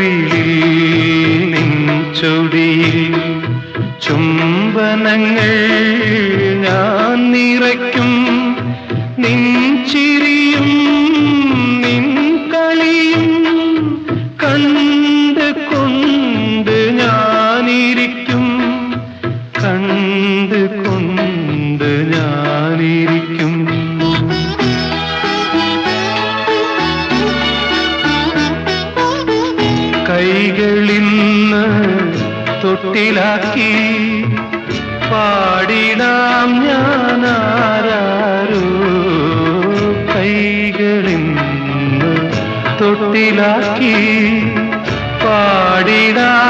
കൈവിളിൽ നിൻചൊടിയിൽ ചുംബനങ്ങൾ ഞാൻ നിറയ്ക്കും. നിൻ ചിരിയും നിൻ കളിയും കണ്ട് കൊണ്ട് ഞാനിരിക്കും. കണ്ട് കൊണ്ട് ഞാനിരിക്കും. കൈകളിന്ന് തൊട്ടിലാക്കി പാടിടാം ഞാനാരാരോ. കൈകളിന്ന് തൊട്ടിലാക്കി പാടിടാം